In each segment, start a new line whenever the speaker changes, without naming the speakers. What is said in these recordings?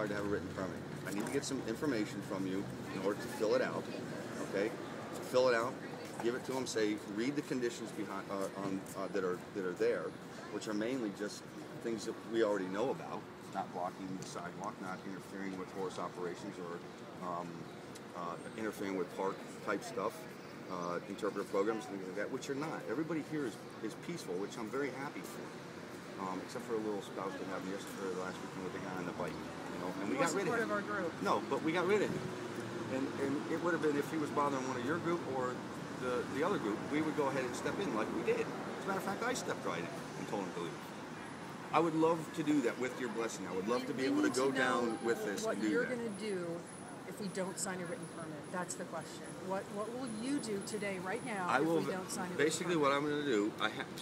required to have a written permit. I need to get some information from you in order to fill it out, okay? Fill it out, give it to them, say, read the conditions behind that are there, which are mainly just things that we already know about, not blocking the sidewalk, not interfering with horse operations or interfering with park-type stuff, interpretive programs, things like that, which are not. Everybody here is peaceful, which I'm very happy for. Except for a little spouse that happened yesterday, last weekend with the guy on the bike, you know, and we got rid of him. Part of our group. No, but we got rid of him, and it would have been if he was bothering one of your group or the other group, we would go ahead and step in like we did. As a matter of fact, I stepped right in and told him to leave. I would love to do that with your blessing. I would love to be able to go down with this and do that. What you're going to do if we don't sign a written permit? That's the question. What will you do today, right now, if we don't sign a written permit? Basically, what I'm going to do,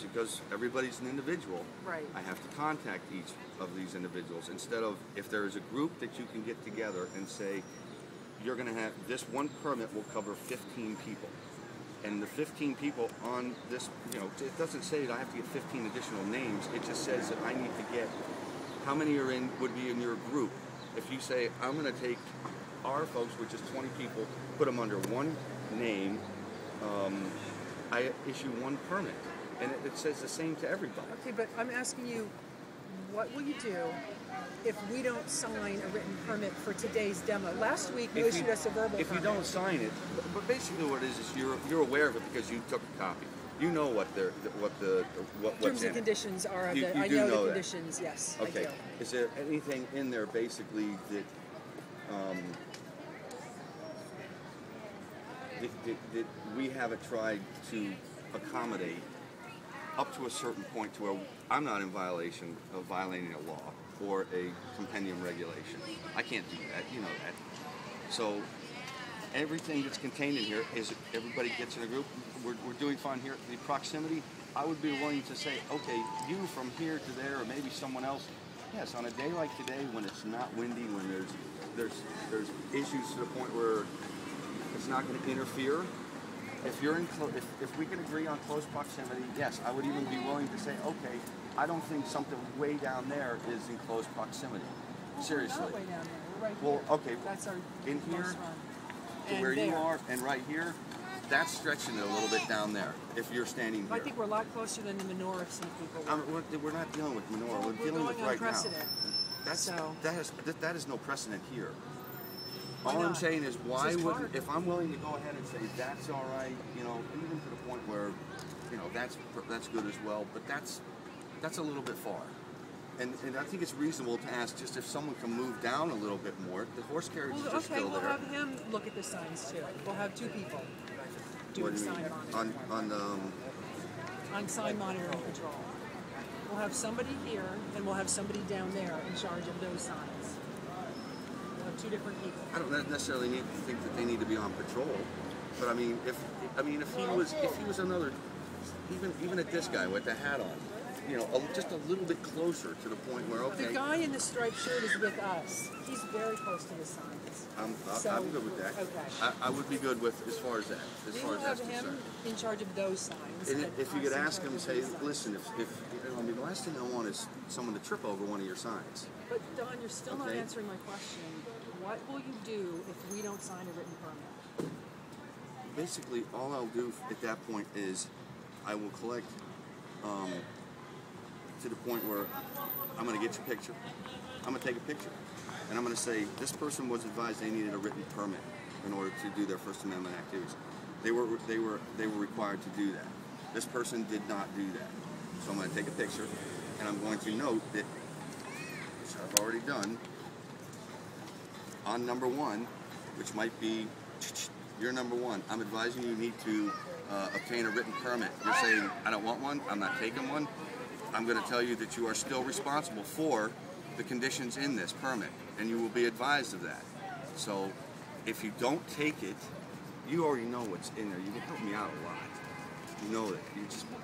because everybody's an individual, right. I have to contact each of these individuals instead of, if there is a group that you can get together and say, you're going to have, this one permit will cover 15 people. And the 15 people on this, you know, it doesn't say that I have to get 15 additional names. It just says that I need to get how many would be in your group. If you say, I'm going to take our folks, which is 20 people, put them under one name, I issue one permit. And it says the same to everybody. Okay, but I'm asking you, what will you do if we don't sign a written permit for today's demo? Last week you issued us a verbal permit. If you don't sign it, but basically what it is you're aware of it because you took a copy. You know what's terms and conditions are. I know the conditions. That. Yes. Okay. I do. Is there anything in there basically that that we haven't tried to accommodate up to a certain point to where I'm not in violation of violating a law or a compendium regulation? I can't do that. You know that. So everything that's contained in here is everybody gets in a group. We're doing fine here. The proximity, I would be willing to say, okay, you from here to there, or maybe someone else. Yes, on a day like today, when it's not windy, when there's issues to the point where it's not going to interfere. If you're in if we can agree on close proximity, yes, I would even be willing to say, okay, I don't think something way down there is in close proximity. Seriously. We're not way down there. We're right here. Well, okay. That's our in here to where you are, and right here, that's stretching it a little bit down there. If you're standing here, I think we're a lot closer than the menorah of some people. We're not dealing with menorah. We're dealing with right precedent. Now. That is no precedent here. All I'm saying is, why would, if I'm willing to go ahead and say that's all right, you know, even to the point where, you know, that's good as well, but that's a little bit far. And I think it's reasonable to ask just if someone can move down a little bit more. The horse carriage is just still there. We'll have him look at the signs too. We'll have two people doing sign monitoring. On sign monitoring patrol. We'll have somebody here and we'll have somebody down there in charge of those signs. We'll have two different people. I don't necessarily need to think that they need to be on patrol, but I mean, if he was another, even at this guy with the hat on. You know, just a little bit closer to the point where, okay. The guy in the striped shirt is with us. He's very close to the signs. I'm good with that. Okay. I would be good with as far as that. As far as that's concerned. In charge of those signs. And if you could ask him, say, listen, I mean, the last thing I want is someone to trip over one of your signs. But Don, you're still not answering my question. What will you do if we don't sign a written permit? Basically, all I'll do at that point is I will collect. To the point where I'm going to get your picture. I'm going to take a picture, and I'm going to say this person was advised they needed a written permit in order to do their First Amendment activities. They were required to do that. This person did not do that. So I'm going to take a picture, and I'm going to note that, which I've already done, on number 1, which might be your number 1. I'm advising you need to obtain a written permit. You're saying I don't want one. I'm not taking one. I'm going to tell you that you are still responsible for the conditions in this permit, and you will be advised of that. So if you don't take it, you already know what's in there. You can help me out a lot. You know that.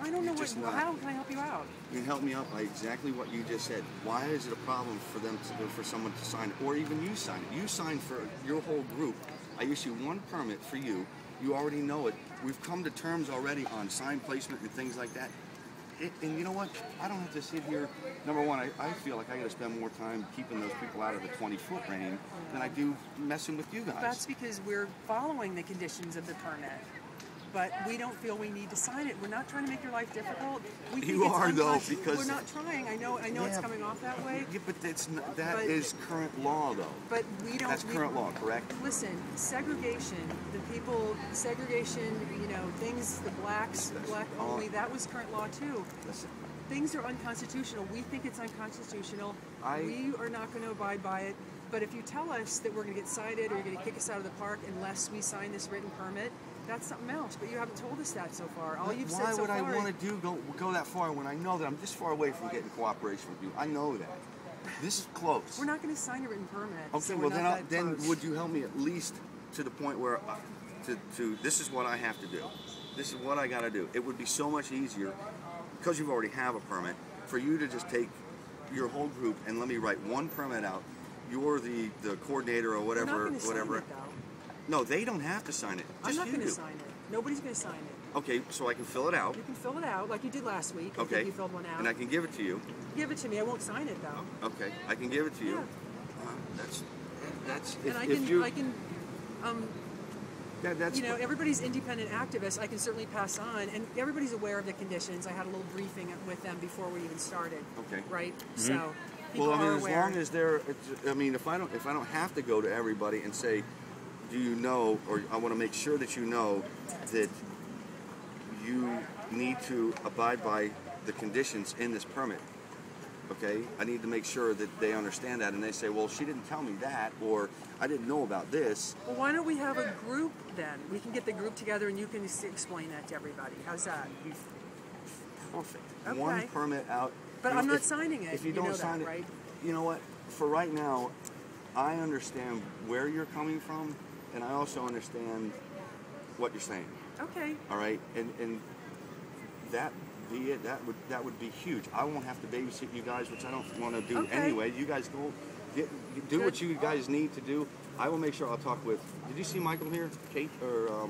I don't know how can I help you out? You can help me out by exactly what you just said. Why is it a problem for someone to sign it, or even you sign it? You sign for your whole group. I issue one permit for you. You already know it. We've come to terms already on sign placement and things like that. And you know what? I don't have to sit here. Number one, I feel like I got to spend more time keeping those people out of the 20-foot range than I do messing with you guys.
That's because we're following the conditions of the permit. But we don't feel we need to sign it. We're not trying to make your life difficult. We think
You are, though, because...
We're not trying. I know it's coming off that way.
Yeah, but that is current law, though.
But we don't...
That's current law, correct?
Listen, segregation, you know, things, the blacks, black only, that was current law, too.
Listen.
Things are unconstitutional. We think it's unconstitutional. We are not going to abide by it. But if you tell us that we're going to get cited or you're going to kick us out of the park unless we sign this written permit, that's something else. But you haven't told us that so far. All you've said so far...
Why would I want to go that far when I know that I'm this far away from getting cooperation with you? I know that. This is close.
We're not going to sign a written permit.
Okay,
so
well then would you help me at least to the point where this is what I have to do. This is what I got to do. It would be so much easier, because you already have a permit, for you to just take your whole group and let me write one permit out. You're the coordinator or whatever.
We're not
whatever.
Sign it, though.
No, they don't have to sign it. Just
I'm not
you
going to
do.
sign it. Nobody's going to sign it.
Okay, so I can fill it out.
You can fill it out like you did last week. I
Okay.
think you filled one out.
And I can give it to you.
Give it to me. I won't sign it though.
Okay, I can give it to you.
Yeah.
That's
And
that's
you know, everybody's independent activists. I can certainly pass on, and everybody's aware of the conditions. I had a little briefing with them before we even started.
Okay.
Right.
Mm-hmm.
So people
well, I mean,
are
as
aware.
long as they're, I mean, if I don't have to go to everybody and say, do you know, or I want to make sure that you know that you need to abide by the conditions in this permit. Okay, I need to make sure that they understand that, and they say, well, she didn't tell me that, or I didn't know about this.
Well, why don't we have a group then? We can get the group together and you can explain that to everybody. How's that?
Perfect.
Okay.
One permit out.
But I'm not signing it.
If you don't sign it,
right?
You know what? For right now, I understand where you're coming from, and I also understand what you're saying.
Okay.
All right, and that would be huge. I won't have to babysit you guys, which I don't want to do anyway. You guys go do what you guys need to do. I will make sure I'll talk with. Did you see Michael here, Kate, or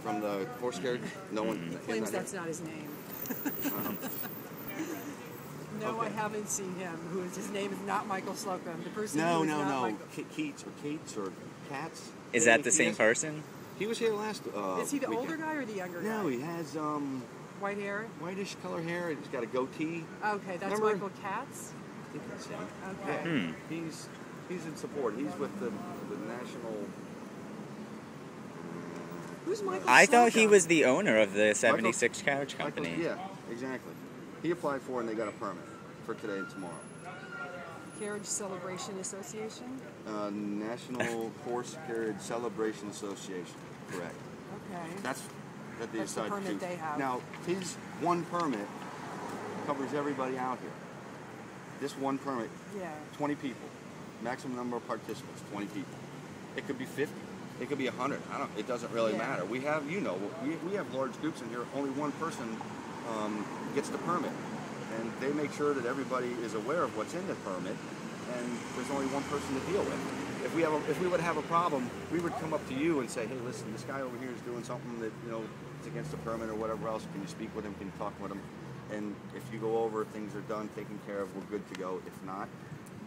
from the horse carriage? No one
claims that's not his name. No, okay. I haven't seen him. His name is not Michael Slocum. The person.
No.
Michael.
Keats or Cats.
Is that the same person?
He was here last.
Is he the
weekend.
older guy or the younger guy?
No, he has
white hair.
Whitish color hair. He's got a goatee.
Okay, that's
Remember?
Michael Katz.
I think that's him.
Okay.
Yeah. He's in support. He's with the national.
Who's Michael?
I thought he
Slocum?
was the owner of the 76 Couch Company.
Yeah, exactly. He applied for it and they got a permit for today and tomorrow.
Carriage Celebration Association?
National Horse Carriage Celebration Association. Correct.
Okay.
That's what they
That's the
decided to
permit
do.
they have.
Now, his one permit covers everybody out here. This one permit, 20 people. Maximum number of participants, 20 people. It could be 50. It could be 100. It doesn't really matter. We have, we have large groups in here. Only one person gets the permit, and they make sure that everybody is aware of what's in the permit, and there's only one person to deal with. If we would have a problem, we would come up to you and say, hey, listen, this guy over here is doing something that is against the permit or whatever else. Can you speak with him? Can you talk with him? And if you go over, things are done, taken care of, we're good to go. If not,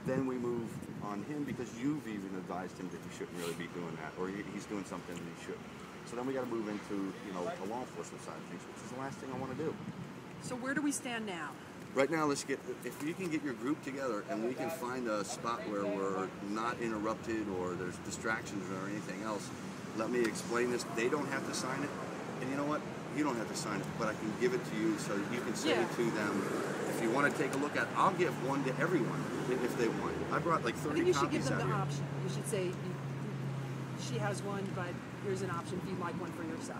then we move on him because you've even advised him that he shouldn't really be doing that, or he's doing something that he shouldn't. So then we got to move into the law enforcement side of things, which is the last thing I want to do.
So where do we stand now?
Right now, if you can get your group together and we can find a spot where we're not interrupted or there's distractions or anything else, let me explain this. They don't have to sign it, and you know what? You don't have to sign it, but I can give it to you so you can say to them, if you want to take a look at it, I'll give one to everyone if they want. I brought like 30 copies out here. I think you should give them the option. You should say, she has one, but here's an option if you'd like one for yourself.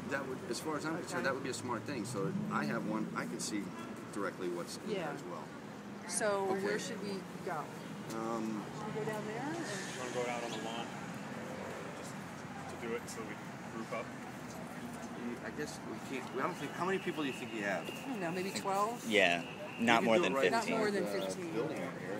That would, as far as I'm concerned, that would be a smart thing. So I have one, I can see directly what's in there as well.
So where should we go? Should we go down there?
You want to go out on the lawn just to do it so we group up?
I guess we can't. I don't think. How many people do you think you have?
I don't know, maybe 12?
Yeah, not more than 15.
Not more than 15.
Building area.